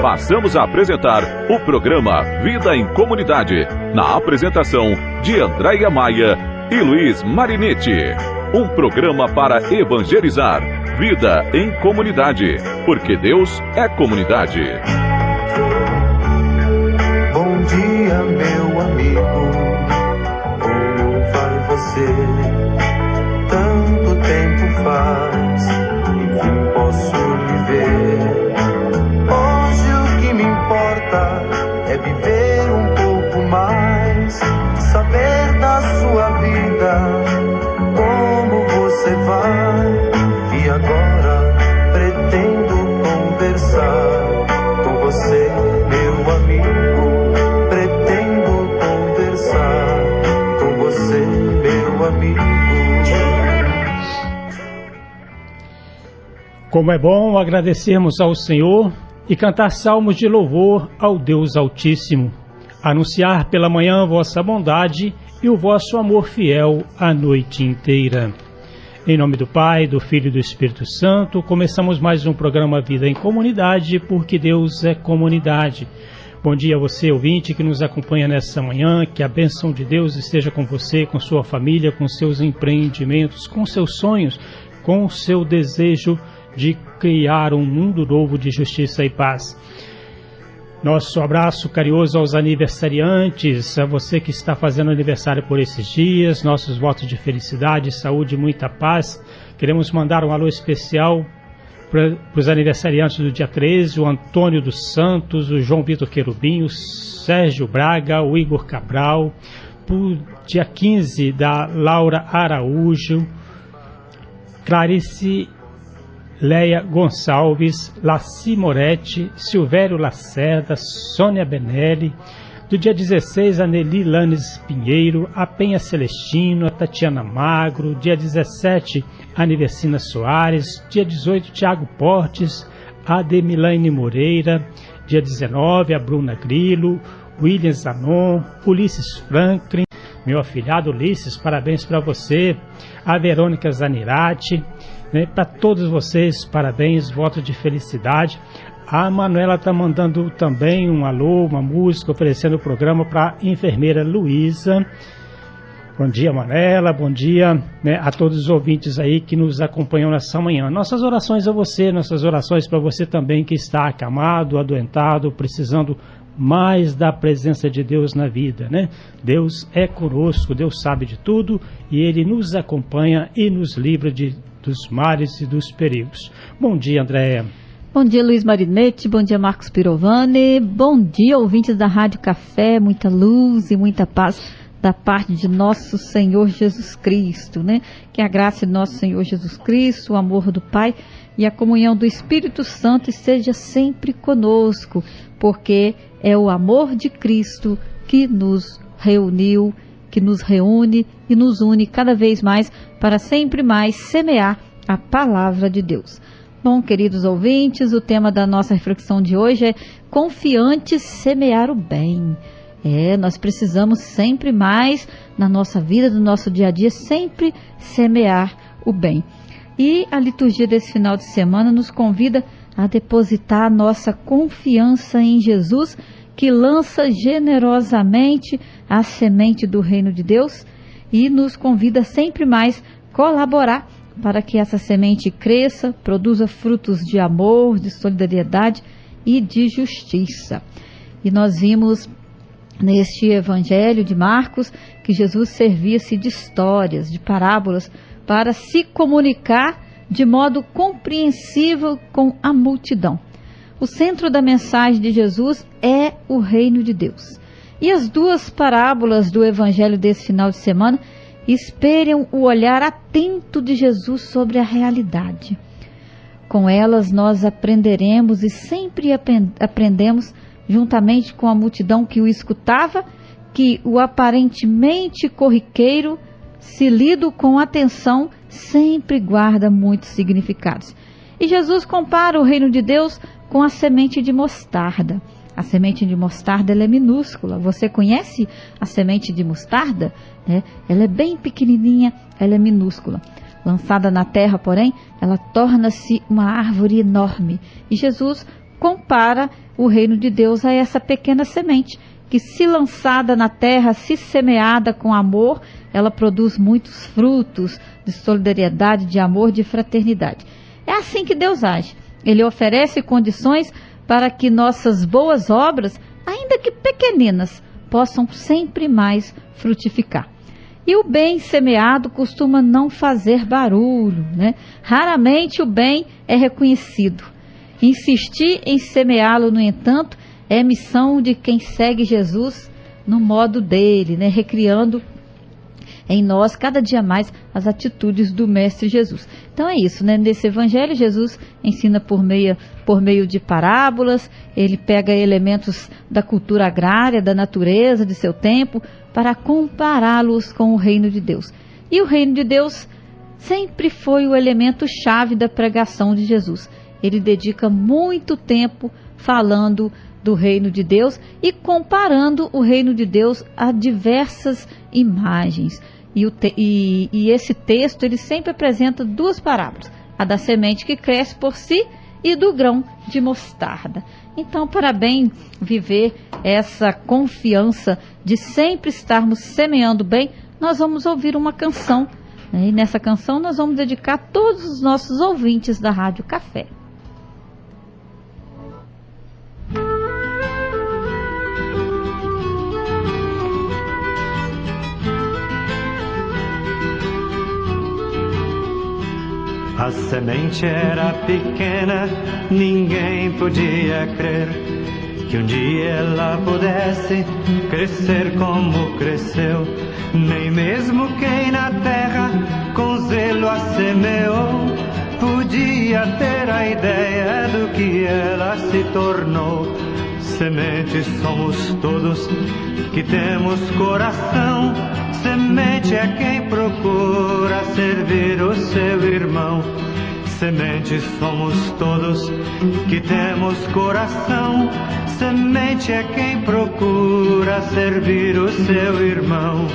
passamos a apresentar o programa Vida em Comunidade, na apresentação de Andréia Maia e Luiz Marinetti. Um programa para evangelizar. Vida em Comunidade, porque Deus é comunidade. Bom dia, meu amigo, como vai você? Tanto tempo faz, enfim posso lhe ver. Hoje o que me importa é viver um pouco mais, saber da sua vida, como você vai. E agora pretendo conversar com você, meu amigo. Pretendo conversar com você, meu amigo. Como é bom agradecermos ao Senhor e cantar salmos de louvor ao Deus Altíssimo. Anunciar pela manhã vossa bondade e o vosso amor fiel a noite inteira. Em nome do Pai, do Filho e do Espírito Santo, começamos mais um programa Vida em Comunidade, porque Deus é comunidade. Bom dia a você, ouvinte, que nos acompanha nessa manhã, que a bênção de Deus esteja com você, com sua família, com seus empreendimentos, com seus sonhos, com o seu desejo de criar um mundo novo de justiça e paz. Nosso abraço carinhoso aos aniversariantes, a você que está fazendo aniversário por esses dias, nossos votos de felicidade, saúde e muita paz. Queremos mandar um alô especial para os aniversariantes do dia 13, o Antônio dos Santos, o João Vitor Querubim, o Sérgio Braga, o Igor Cabral, para dia 15 da Laura Araújo, Clarice Leia Gonçalves, Laci Moretti, Silvério Lacerda, Sônia Benelli. Do dia 16, a Nelly Lanes Pinheiro, a Penha Celestino, a Tatiana Magro. Dia 17, a Niversina Soares. Dia 18, Tiago Portes, a Demilane Moreira. Dia 19, a Bruna Grilo, William Zanon, Ulisses Franklin. Meu afilhado Ulisses, parabéns para você. A Verônica Zanirati. Para todos vocês, parabéns, voto de felicidade. A Manuela está mandando também um alô, uma música, oferecendo o programa para a enfermeira Luísa. Bom dia, Manuela, bom dia, a todos os ouvintes aí que nos acompanham nessa manhã. Nossas orações a você, nossas orações para você também que está acamado, adoentado, precisando mais da presença de Deus na vida, Deus é conosco, Deus sabe de tudo e Ele nos acompanha e nos livra dos males e dos perigos. Bom dia, Andréia. Bom dia, Luiz Marinetti. Bom dia, Marcos Pirovani. Bom dia, ouvintes da Rádio Café. Muita luz e muita paz da parte de nosso Senhor Jesus Cristo, Que a graça de nosso Senhor Jesus Cristo, o amor do Pai e a comunhão do Espírito Santo esteja sempre conosco, porque é o amor de Cristo que nos reuniu, que nos reúne e nos une cada vez mais para sempre mais semear a palavra de Deus. Bom, queridos ouvintes, o tema da nossa reflexão de hoje é confiantes semear o bem. Nós precisamos sempre mais na nossa vida, no nosso dia a dia, sempre semear o bem. E a liturgia desse final de semana nos convida a depositar nossa confiança em Jesus, que lança generosamente a semente do reino de Deus e nos convida sempre mais a colaborar para que essa semente cresça, produza frutos de amor, de solidariedade e de justiça. E nós vimos neste Evangelho de Marcos que Jesus servia-se de histórias, de parábolas, para se comunicar de modo compreensível com a multidão. O centro da mensagem de Jesus é o reino de Deus. E as duas parábolas do Evangelho desse final de semana espelham o olhar atento de Jesus sobre a realidade. Com elas nós aprenderemos e sempre aprendemos, juntamente com a multidão que o escutava, que o aparentemente corriqueiro, se lido com atenção, sempre guarda muitos significados. E Jesus compara o reino de Deus com a semente de mostarda. A semente de mostarda ela é minúscula. Você conhece a semente de mostarda? Ela é bem pequenininha, ela é minúscula. Lançada na terra, porém, ela torna-se uma árvore enorme. E Jesus compara o reino de Deus a essa pequena semente, que se lançada na terra, se semeada com amor, ela produz muitos frutos de solidariedade, de amor, de fraternidade. É assim que Deus age. Ele oferece condições para que nossas boas obras, ainda que pequeninas, possam sempre mais frutificar. E o bem semeado costuma não fazer barulho, né? Raramente o bem é reconhecido. Insistir em semeá-lo, no entanto, é missão de quem segue Jesus no modo dele, né? Recriando em nós cada dia mais as atitudes do Mestre Jesus. Então é isso, né? Nesse evangelho, Jesus ensina por meio de parábolas. Ele pega elementos da cultura agrária, da natureza, de seu tempo, para compará-los com o reino de Deus. E o reino de Deus sempre foi o elemento chave da pregação de Jesus. Ele dedica muito tempo falando do reino de Deus e comparando o reino de Deus a diversas imagens. E esse texto, ele sempre apresenta duas parábolas: a da semente que cresce por si e do grão de mostarda. Então, para bem viver essa confiança de sempre estarmos semeando bem, nós vamos ouvir uma canção. E nessa canção nós vamos dedicar a todos os nossos ouvintes da Rádio Café. A semente era pequena, ninguém podia crer que um dia ela pudesse crescer como cresceu. Nem mesmo quem na terra com zelo a semeou podia ter a ideia do que ela se tornou. Sementes somos todos que temos coração. Semente é quem procura servir o seu irmão. Sementes somos todos que temos coração. Semente é quem procura servir o seu irmão.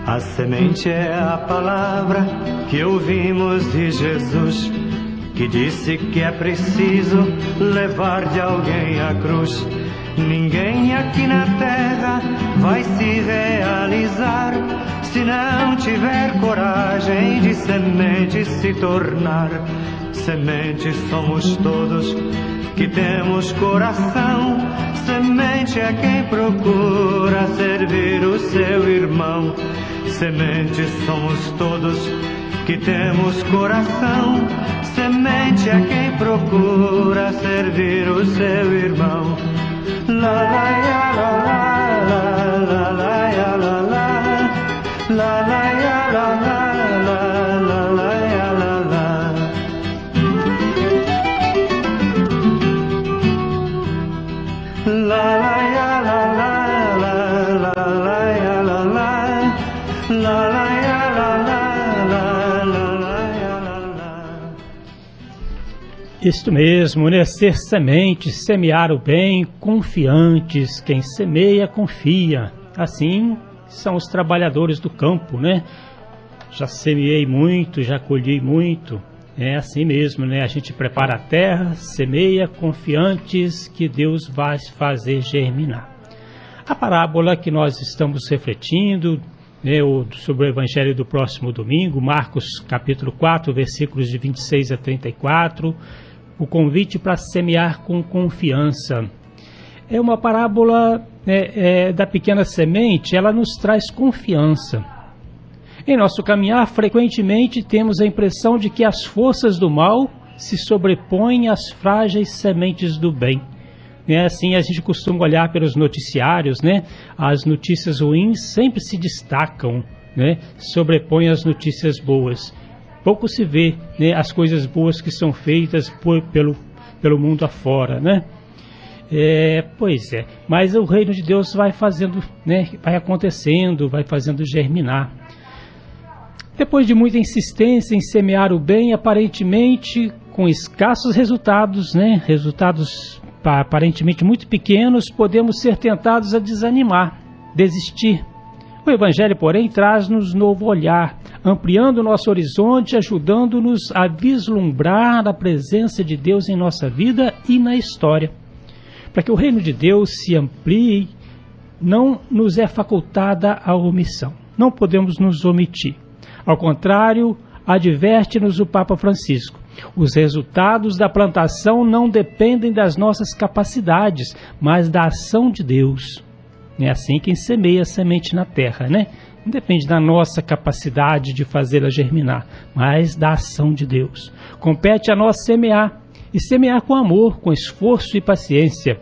A semente é a palavra que ouvimos de Jesus, que disse que é preciso levar de alguém a cruz. Ninguém aqui na terra vai se realizar se não tiver coragem de semente se tornar. Semente somos todos que temos coração. Semente é quem procura servir o seu irmão. Semente somos todos que temos coração. Semente é quem procura servir o seu irmão. La la ya la la la la ya la la la la ya la la la ya la la. La la ya la la la la ya la la la la ya la la ya la la. Isto mesmo, né? Ser semente, semear o bem, confiantes. Quem semeia, confia. Assim são os trabalhadores do campo, né? Já semeei muito, já colhi muito. É assim mesmo, né? A gente prepara a terra, semeia, confiantes que Deus vai fazer germinar. A parábola que nós estamos refletindo, né, sobre o Evangelho do próximo domingo, Marcos capítulo 4, versículos de 26 a 34, o convite para semear com confiança. É uma parábola da pequena semente, ela nos traz confiança. Em nosso caminhar, frequentemente temos a impressão de que as forças do mal se sobrepõem às frágeis sementes do bem. né? Assim a gente costuma olhar pelos noticiários, né? As notícias ruins sempre se destacam, né? Sobrepõem as notícias boas. Pouco se vê, né, as coisas boas que são feitas pelo mundo afora, né? Pois é, mas o reino de Deus vai fazendo, né, vai acontecendo, vai fazendo germinar. Depois de muita insistência em semear o bem, aparentemente com escassos resultados, né, resultados aparentemente muito pequenos, podemos ser tentados a desanimar, desistir. O Evangelho, porém, traz-nos novo olhar, ampliando o nosso horizonte, ajudando-nos a vislumbrar a presença de Deus em nossa vida e na história. Para que o reino de Deus se amplie, não nos é facultada a omissão. Não podemos nos omitir. Ao contrário, adverte-nos o Papa Francisco. Os resultados da plantação não dependem das nossas capacidades, mas da ação de Deus. É assim quem semeia a semente na terra, né? Não depende da nossa capacidade de fazê-la germinar, mas da ação de Deus. Compete a nós semear, e semear com amor, com esforço e paciência.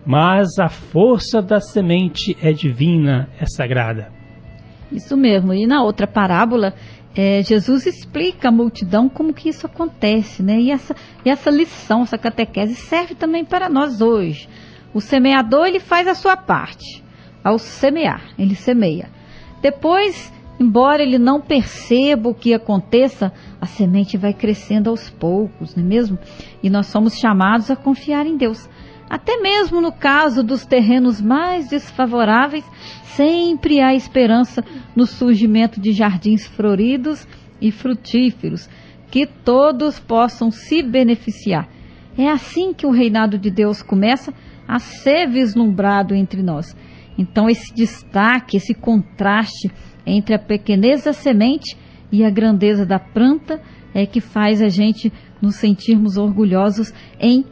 Mas a força da semente é divina, é sagrada. Isso mesmo. E na outra parábola, Jesus explica à multidão como que isso acontece, né? E essa lição, essa catequese serve também para nós hoje. O semeador, ele faz a sua parte. Ao semear, ele semeia. Depois, embora ele não perceba o que aconteça, a semente vai crescendo aos poucos, não é mesmo? E nós somos chamados a confiar em Deus. Até mesmo no caso dos terrenos mais desfavoráveis, sempre há esperança no surgimento de jardins floridos e frutíferos, que todos possam se beneficiar. É assim que o reinado de Deus começa a ser vislumbrado entre nós. Então esse destaque, esse contraste entre a pequenez da semente e a grandeza da planta é que faz a gente nos sentirmos orgulhosos em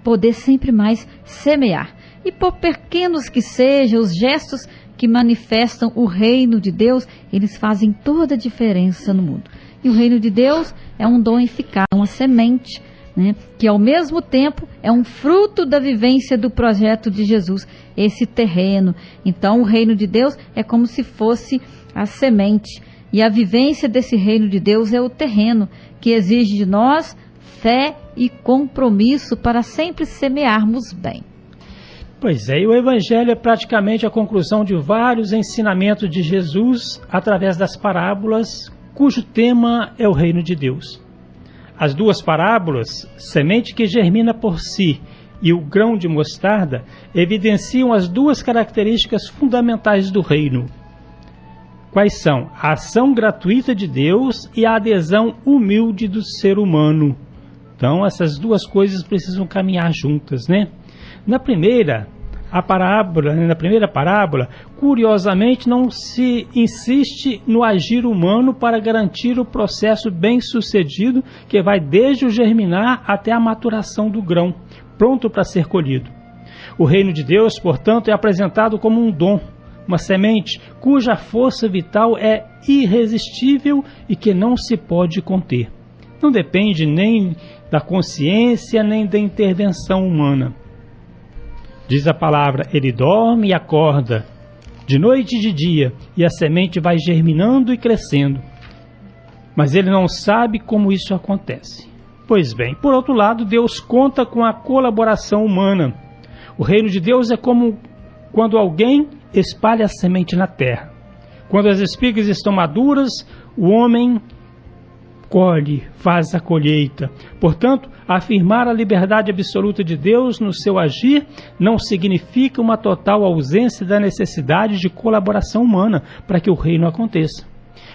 poder sempre mais semear. E por pequenos que sejam os gestos que manifestam o reino de Deus, eles fazem toda a diferença no mundo. E o reino de Deus é um dom eficaz, uma semente, né, que ao mesmo tempo é um fruto da vivência do projeto de Jesus, esse terreno. Então o reino de Deus é como se fosse a semente, e a vivência desse reino de Deus é o terreno, que exige de nós fé e compromisso para sempre semearmos bem. Pois é, e o Evangelho é praticamente a conclusão de vários ensinamentos de Jesus através das parábolas, cujo tema é o reino de Deus. As duas parábolas, semente que germina por si e o grão de mostarda, evidenciam as duas características fundamentais do reino. Quais são? A ação gratuita de Deus e a adesão humilde do ser humano. Então, essas duas coisas precisam caminhar juntas, né? Na primeira parábola, curiosamente, não se insiste no agir humano para garantir o processo bem-sucedido que vai desde o germinar até a maturação do grão, pronto para ser colhido. O reino de Deus, portanto, é apresentado como um dom, uma semente cuja força vital é irresistível e que não se pode conter. Não depende nem da consciência, nem da intervenção humana. Diz a palavra, ele dorme e acorda, de noite e de dia, e a semente vai germinando e crescendo. Mas ele não sabe como isso acontece. Pois bem, por outro lado, Deus conta com a colaboração humana. O reino de Deus é como quando alguém espalha a semente na terra. Quando as espigas estão maduras, o homem colhe, faz a colheita. Portanto, afirmar a liberdade absoluta de Deus no seu agir não significa uma total ausência da necessidade de colaboração humana para que o reino aconteça.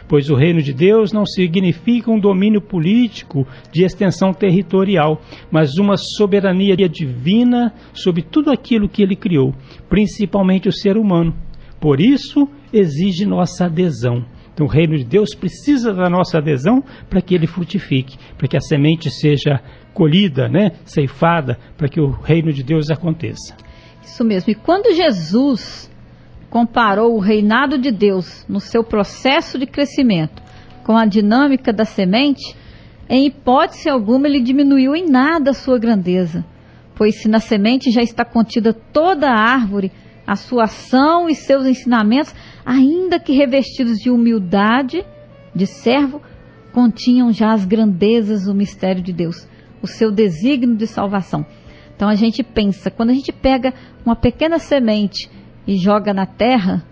Pois o reino de Deus não significa um domínio político de extensão territorial, mas uma soberania divina sobre tudo aquilo que ele criou, principalmente o ser humano. Por isso, exige nossa adesão. Então, o reino de Deus precisa da nossa adesão para que ele frutifique, para que a semente seja colhida, né, ceifada, para que o reino de Deus aconteça. Isso mesmo. E quando Jesus comparou o reinado de Deus no seu processo de crescimento com a dinâmica da semente, em hipótese alguma ele diminuiu em nada a sua grandeza, Pois se na semente já está contida toda a árvore, a sua ação e seus ensinamentos, ainda que revestidos de humildade, de servo, continham já as grandezas do mistério de Deus, o seu desígnio de salvação. Então a gente pensa, quando a gente pega uma pequena semente e joga na terra,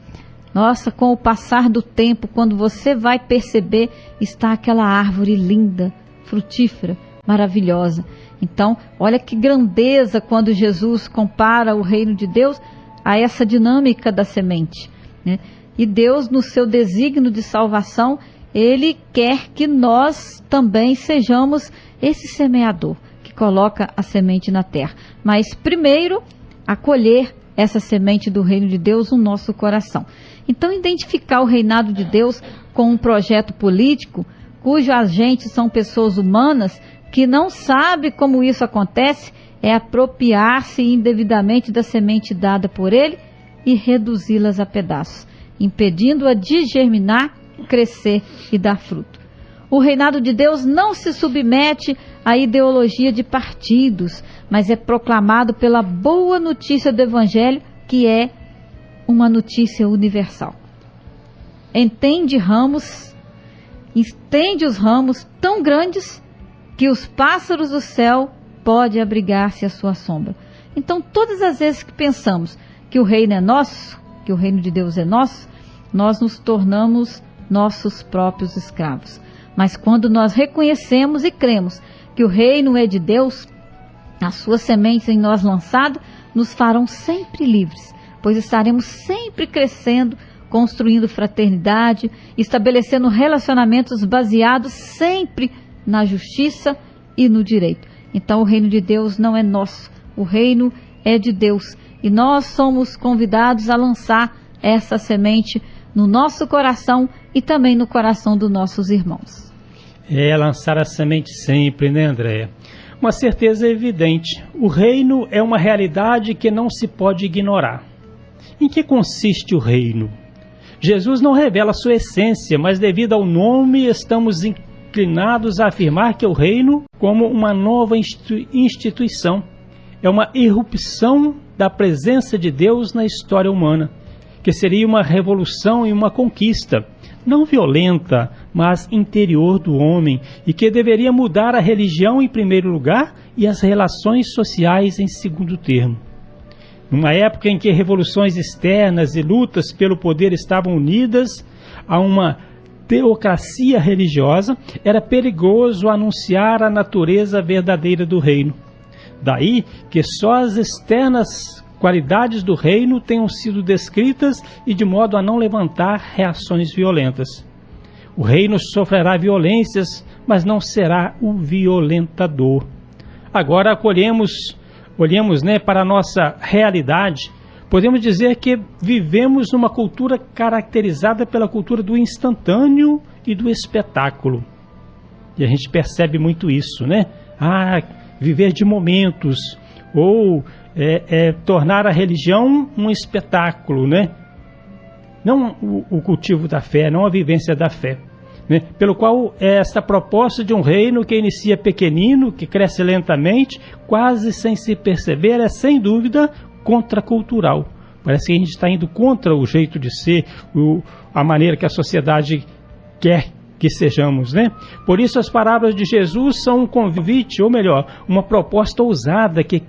nossa, com o passar do tempo, quando você vai perceber, está aquela árvore linda, frutífera, maravilhosa. Então, olha que grandeza quando Jesus compara o reino de Deus a essa dinâmica da semente, né? E Deus, no seu desígnio de salvação, Ele quer que nós também sejamos esse semeador que coloca a semente na terra. Mas primeiro, acolher essa semente do reino de Deus no nosso coração. Então, identificar o reinado de Deus com um projeto político, cujos agentes são pessoas humanas, que não sabe como isso acontece, é apropriar-se indevidamente da semente dada por Ele e reduzi-las a pedaços, impedindo-a de germinar, crescer e dar fruto. O reinado de Deus não se submete à ideologia de partidos, mas é proclamado pela boa notícia do Evangelho, que é uma notícia universal. Estende os ramos tão grandes que os pássaros do céu podem abrigar-se à sua sombra. Então, todas as vezes que pensamos que o reino é nosso, que o reino de Deus é nosso, nós nos tornamos nossos próprios escravos. Mas quando nós reconhecemos e cremos que o reino é de Deus, as suas sementes em nós lançadas nos farão sempre livres, pois estaremos sempre crescendo, construindo fraternidade, estabelecendo relacionamentos baseados sempre na justiça e no direito. Então o reino de Deus não é nosso, o reino é de Deus. E nós somos convidados a lançar essa semente no nosso coração e também no coração dos nossos irmãos. É lançar a semente sempre, né, Andréia? Uma certeza evidente, o reino é uma realidade que não se pode ignorar. Em que consiste o reino? Jesus não revela sua essência, mas devido ao nome estamos inclinados a afirmar que o reino, como uma nova instituição, é uma irrupção da presença de Deus na história humana, que seria uma revolução e uma conquista, não violenta, mas interior do homem, e que deveria mudar a religião em primeiro lugar e as relações sociais em segundo termo. Numa época em que revoluções externas e lutas pelo poder estavam unidas a uma teocracia religiosa, era perigoso anunciar a natureza verdadeira do reino. Daí que só as externas qualidades do reino tenham sido descritas e de modo a não levantar reações violentas. O reino sofrerá violências, mas não será o violentador. Agora olhemos, para a nossa realidade. Podemos dizer que vivemos numa cultura caracterizada pela cultura do instantâneo e do espetáculo. E a gente percebe muito isso, né? Viver de momentos, ou tornar a religião um espetáculo, né? Não o cultivo da fé, não a vivência da fé, né? Pelo qual esta proposta de um reino que inicia pequenino, que cresce lentamente, quase sem se perceber, é sem dúvida contracultural. Parece que a gente está indo contra o jeito de ser, a maneira que a sociedade quer que sejamos, né? Por isso as palavras de Jesus são um convite, ou melhor, uma proposta ousada que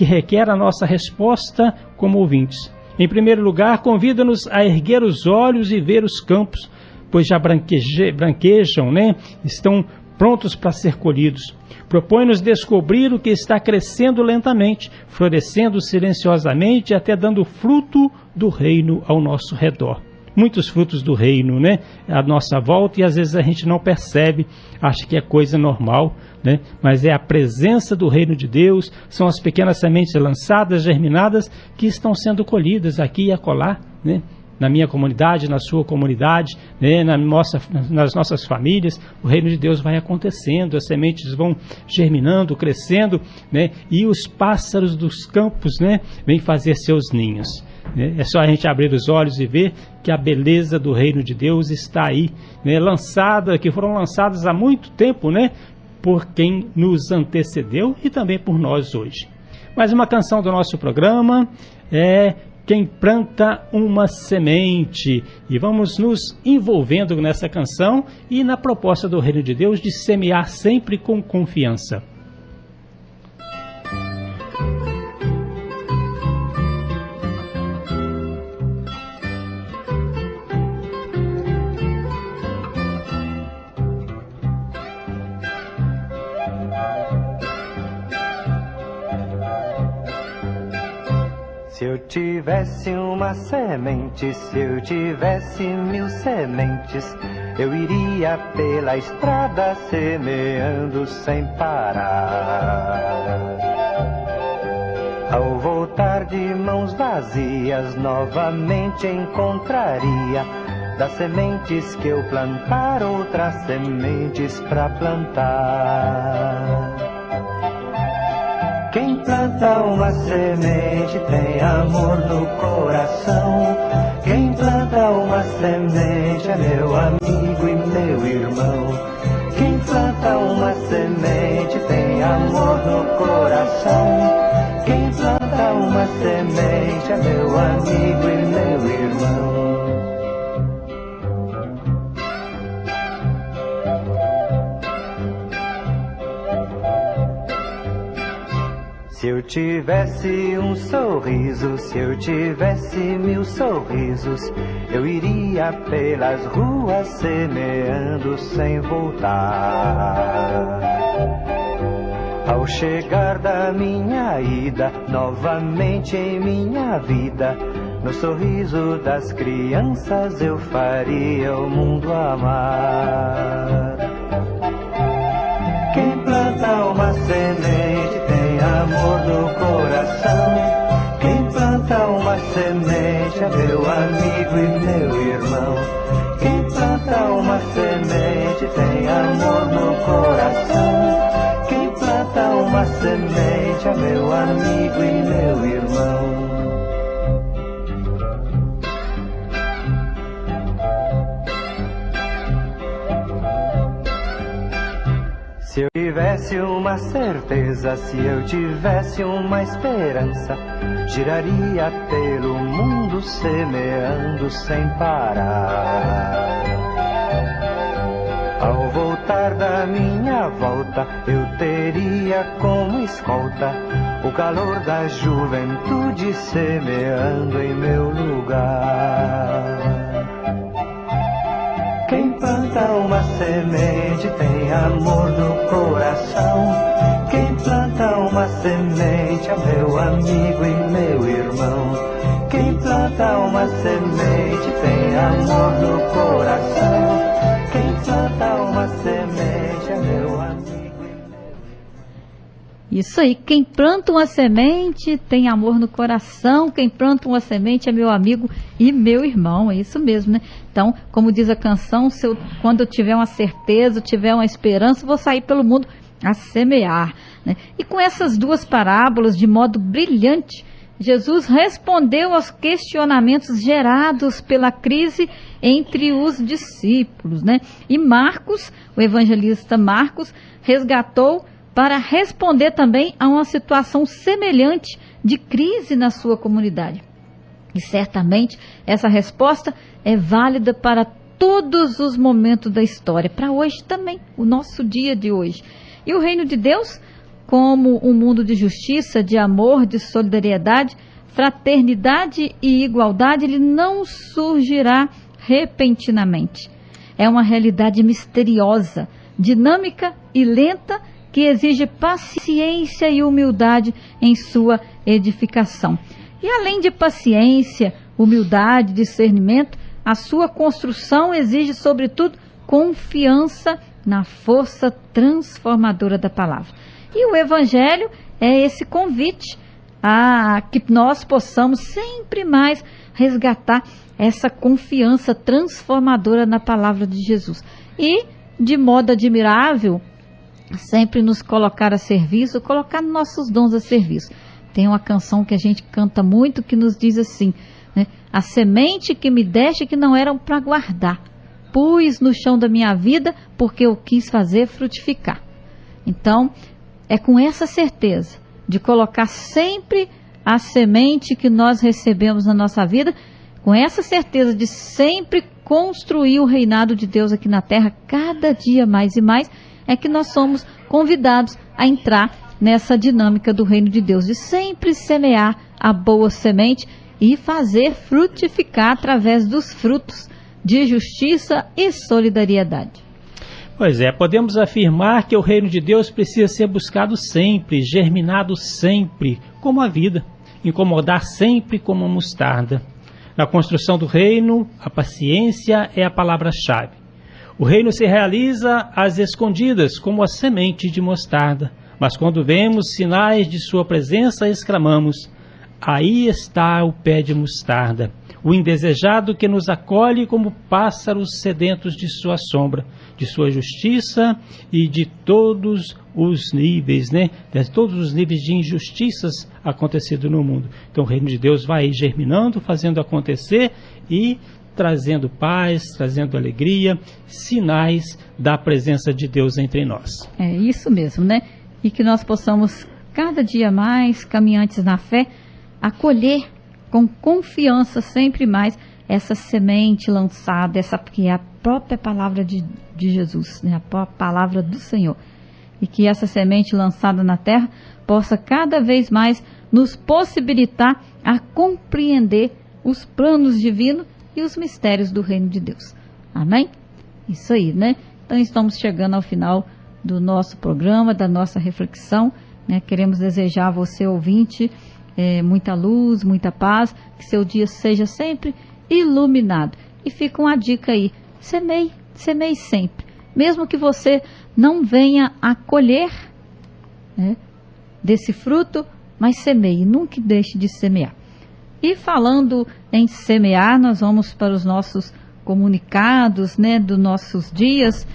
requer a nossa resposta como ouvintes. Em primeiro lugar, convida-nos a erguer os olhos e ver os campos, pois já branquejam, né? Estão prontos para ser colhidos. Propõe-nos descobrir o que está crescendo lentamente, florescendo silenciosamente, até dando fruto do reino ao nosso redor. Muitos frutos do reino, né, à nossa volta, e às vezes a gente não percebe, acha que é coisa normal, né, mas é a presença do reino de Deus, são as pequenas sementes lançadas, germinadas, que estão sendo colhidas aqui e acolá, né, na minha comunidade, na sua comunidade, né, nas nossas famílias. O reino de Deus vai acontecendo, as sementes vão germinando, crescendo, né, e os pássaros dos campos, né, vêm fazer seus ninhos. É só a gente abrir os olhos e ver que a beleza do reino de Deus está aí, né, que foram lançadas há muito tempo, né, por quem nos antecedeu e também por nós hoje. Mais uma canção do nosso programa é Quem Planta uma Semente, e vamos nos envolvendo nessa canção e na proposta do Reino de Deus de semear sempre com confiança. Se eu tivesse uma semente, se eu tivesse 1000 sementes, eu iria pela estrada semeando sem parar. Ao voltar de mãos vazias, novamente encontraria das sementes que eu plantar, outras sementes pra plantar. Quem planta uma semente tem amor no coração. Quem planta uma semente é meu amigo e meu irmão. Quem planta uma semente tem amor no coração. Quem planta uma semente é meu amigo e meu irmão. Se eu tivesse um sorriso, se eu tivesse 1000 sorrisos, eu iria pelas ruas semeando sem voltar. Ao chegar da minha ida, novamente em minha vida, no sorriso das crianças eu faria o mundo amar. Quem planta uma semente tem amor no coração. Quem planta uma semente é meu amigo e meu irmão. Quem planta uma semente tem amor no coração. Quem planta uma semente é meu amigo e meu irmão. Se eu tivesse uma certeza, se eu tivesse uma esperança, giraria pelo mundo semeando sem parar. Ao voltar da minha volta, eu teria como escolta o calor da juventude semeando em meu lugar. Quem planta uma semente tem amor no coração. Quem planta uma semente é meu amigo e meu irmão. Quem planta uma semente tem amor no coração. Quem planta uma semente é meu amigo e meu irmão. Isso aí, quem planta uma semente tem amor no coração. Quem planta uma semente é meu amigo e meu irmão, é isso mesmo, né? Então, como diz a canção, quando eu tiver uma certeza, tiver uma esperança, vou sair pelo mundo a semear, né? E com essas duas parábolas, de modo brilhante, Jesus respondeu aos questionamentos gerados pela crise entre os discípulos, né? E Marcos, o evangelista Marcos, resgatou para responder também a uma situação semelhante de crise na sua comunidade. E certamente essa resposta é válida para todos os momentos da história, para hoje também, o nosso dia de hoje. E o reino de Deus, como um mundo de justiça, de amor, de solidariedade, fraternidade e igualdade, ele não surgirá repentinamente. É uma realidade misteriosa, dinâmica e lenta, que exige paciência e humildade em sua edificação. E além de paciência, humildade, discernimento, a sua construção exige, sobretudo, confiança na força transformadora da palavra. E o Evangelho é esse convite a que nós possamos sempre mais resgatar essa confiança transformadora na palavra de Jesus. E, de modo admirável, sempre nos colocar a serviço, colocar nossos dons a serviço. Tem uma canção que a gente canta muito que nos diz assim, né? A semente que me deste que não era para guardar, pus no chão da minha vida porque eu quis fazer frutificar. Então, é com essa certeza de colocar sempre a semente que nós recebemos na nossa vida, com essa certeza de sempre construir o reinado de Deus aqui na terra, cada dia mais e mais, é que nós somos convidados a entrar nessa dinâmica do reino de Deus, de sempre semear a boa semente e fazer frutificar através dos frutos de justiça e solidariedade. Pois é, podemos afirmar que o reino de Deus precisa ser buscado sempre, germinado sempre, como a vida, incomodar sempre como a mostarda. Na construção do reino, a paciência é a palavra-chave. O reino se realiza às escondidas, como a semente de mostarda. Mas quando vemos sinais de sua presença, exclamamos: aí está o pé de mostarda, o indesejado que nos acolhe como pássaros sedentos de sua sombra, de sua justiça e de todos os níveis, né? De todos os níveis de injustiças acontecido no mundo. Então o reino de Deus vai germinando, fazendo acontecer e trazendo paz, trazendo alegria, sinais da presença de Deus entre nós. É isso mesmo, né? E que nós possamos cada dia mais, caminhantes na fé, acolher com confiança sempre mais essa semente lançada, essa que é a própria palavra de Jesus, né? A própria palavra do Senhor. E que essa semente lançada na terra possa cada vez mais nos possibilitar a compreender os planos divinos e os mistérios do reino de Deus. Amém? Isso aí, né? Então estamos chegando ao final do nosso programa, da nossa reflexão, né? Queremos desejar a você, ouvinte, muita luz, muita paz, que seu dia seja sempre iluminado. E fica uma dica aí: semeie sempre. Mesmo que você não venha a colher, né, desse fruto, mas semeie, nunca deixe de semear. E falando em semear, nós vamos para os nossos comunicados, né, dos nossos dias.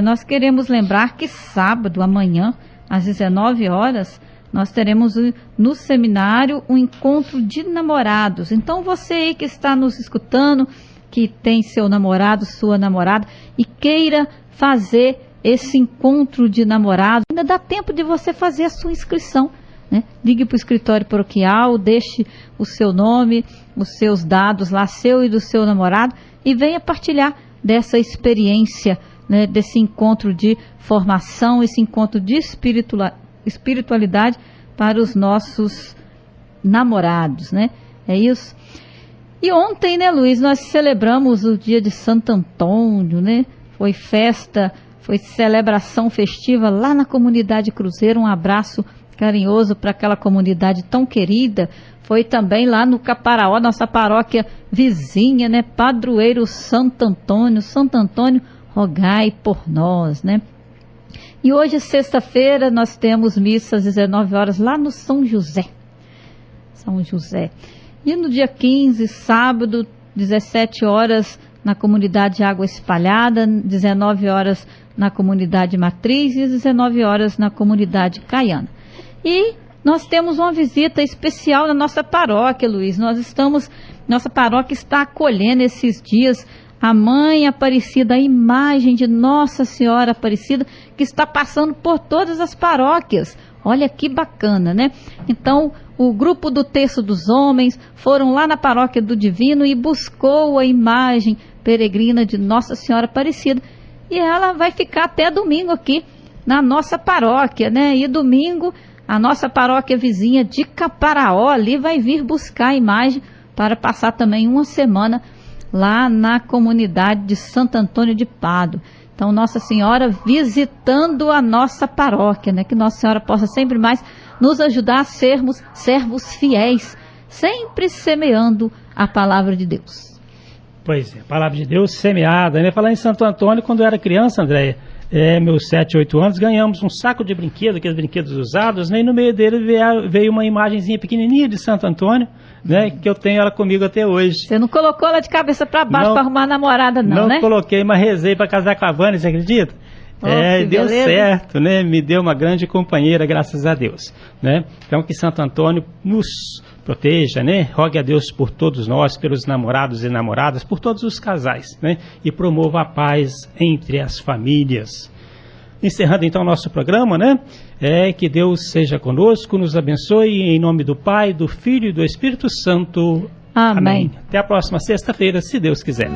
Nós queremos lembrar que sábado, amanhã, às 19 horas, nós teremos no seminário um encontro de namorados. Então você aí que está nos escutando, que tem seu namorado, sua namorada, e queira fazer esse encontro de namorados, ainda dá tempo de você fazer a sua inscrição, né? Ligue para o escritório paroquial, deixe o seu nome, os seus dados lá, seu e do seu namorado, e venha partilhar dessa experiência, né, desse encontro de formação, esse encontro de espiritualidade para os nossos namorados, né? É isso. E ontem, né, Luiz, nós celebramos o dia de Santo Antônio, né? Foi festa, foi celebração festiva lá na comunidade Cruzeiro. Um abraço carinhoso para aquela comunidade tão querida. Foi também lá no Caparaó, nossa paróquia vizinha, né? Padroeiro Santo Antônio. Santo Antônio, rogai por nós, né? E hoje, sexta-feira, nós temos missa às 19 horas lá no São José. São José. E no dia 15, sábado, 17 horas, na comunidade Água Espalhada, 19 horas na comunidade Matriz e 19 horas na comunidade Caiana. E nós temos uma visita especial na nossa paróquia, Luiz. Nossa paróquia está acolhendo esses dias a Mãe Aparecida, a imagem de Nossa Senhora Aparecida, que está passando por todas as paróquias. Olha que bacana, né? Então, o grupo do Terço dos Homens foram lá na Paróquia do Divino e buscou a imagem peregrina de Nossa Senhora Aparecida. E ela vai ficar até domingo aqui na nossa paróquia, né? E domingo, a nossa paróquia vizinha de Caparaó ali vai vir buscar a imagem para passar também uma semana lá na comunidade de Santo Antônio de Pádua. Então, Nossa Senhora visitando a nossa paróquia, né? Que Nossa Senhora possa sempre mais nos ajudar a sermos servos fiéis, sempre semeando a palavra de Deus. Pois é, a palavra de Deus semeada, né? Falar em Santo Antônio, quando eu era criança, Andréia, meus 7, 8 anos, ganhamos um saco de brinquedos, aqueles brinquedos usados, né? E no meio dele veio uma imagenzinha pequenininha de Santo Antônio, né? Que eu tenho ela comigo até hoje. Você não colocou ela de cabeça para baixo para arrumar namorada, não, né? Não coloquei, mas rezei para casar com a Vânia, você acredita? Deu certo, né? Me deu uma grande companheira, graças a Deus, né? Então que Santo Antônio nos proteja, né? Rogue a Deus por todos nós, pelos namorados e namoradas, por todos os casais, né? E promova a paz entre as famílias. encerrando então o nosso programa, né? Que Deus seja conosco, nos abençoe, em nome do Pai, do Filho e do Espírito Santo. Amém. Até a próxima sexta-feira, se Deus quiser.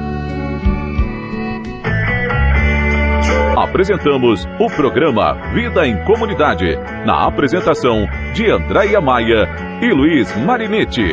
Apresentamos o programa Vida em Comunidade, na apresentação de Andréia Maia e Luiz Marinetti.